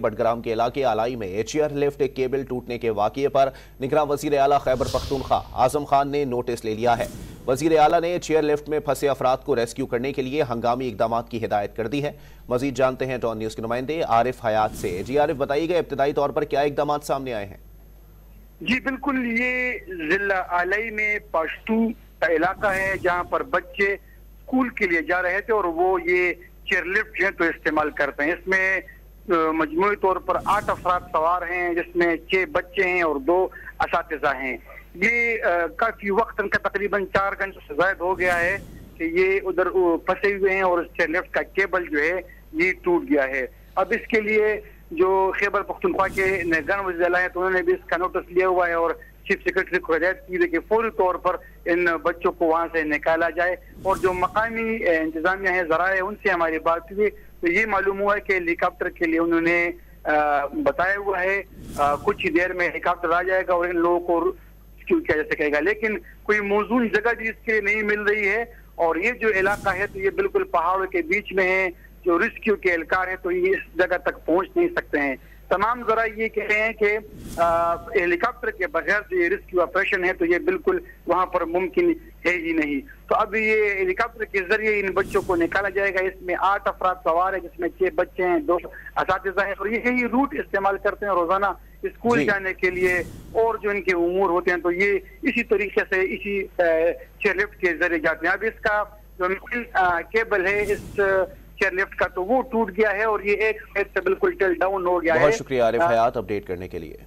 बडग्राम के इलाके आलाई में चेयर लिफ्ट केबल टूटने के वाक़ये पर निगरान वज़ीर आला खैबर पख्तूनख्वा आज़म खान ने नोटिस ले लिया है। वज़ीर आला ने चेयर लिफ्ट में फंसे अफराद को रेस्क्यू करने के लिए हंगामी इक़दामात की हिदायत कर दी है। मज़ीद जानते हैं डॉन न्यूज़ के नुमाइंदे आरिफ हयात से। जी आरिफ, बताइएगा इब्तिदाई तौर पर क्या इक़दामात सामने आए हैं? जी बिल्कुल, ये जिला आलाई में पश्तू का इलाका है जहाँ पर बच्चे स्कूल के लिए जा रहे थे और वो ये चेयर लिफ्ट जो है तो इस्तेमाल करते हैं। इसमें मजमूई तौर पर 8 अफराद सवार हैं, जिसमें 6 बच्चे हैं और 2 असातिज़ा हैं। ये काफी वक्त इनका तकरीबन 4 घंटे से ज़ायद हो गया है कि ये उधर फंसे हुए हैं और चेयर लिफ्ट का केबल जो है ये टूट गया है। अब इसके लिए जो खैबर पख्तूनख्वा के निगरान वज़ीर आला हैं तो उन्होंने भी इसका नोटिस लिया हुआ है और चीफ सेक्रेटरी को हिदायत की है कि फौरी तौर पर इन बच्चों को वहां से निकाला जाए। और जो मकामी इंतजामिया है, ज़राए, उनसे हमारी बात हुई तो ये मालूम हुआ है कि हेलीकॉप्टर के लिए उन्होंने बताया हुआ है कुछ ही देर में हेलीकॉप्टर आ जाएगा और इन लोगों को रेस्क्यू किया जा सकेगा, लेकिन कोई मौजूद जगह भी इसके नहीं मिल रही है। और ये जो इलाका है तो ये बिल्कुल पहाड़ों के बीच में है। जो रेस्क्यू के एहलकार है तो ये इस जगह तक पहुंच नहीं सकते हैं। तमाम जरा ये कह रहे हैं कि हेलीकॉप्टर के बगैर जो ये रेस्क्यू ऑपरेशन है तो ये बिल्कुल वहां पर मुमकिन है ही नहीं। तो अब ये हेलीकॉप्टर के जरिए इन बच्चों को निकाला जाएगा। इसमें 8 अफराद सवार है, जिसमें 6 बच्चे हैं, 2 असातिज़ा हैं और यही रूट इस्तेमाल करते हैं रोजाना स्कूल जाने के लिए और जो इनके उमूर होते हैं तो ये इसी तरीके से इसी चेयर लिफ्ट के जरिए जाते हैं। अब इसका जो केबल है इस चेयर लिफ्ट का तो वो टूट गया है और ये एक साइड से बिल्कुल टिल डाउन हो गया है। बहुत शुक्रिया आरिफ हयात अपडेट करने के लिए।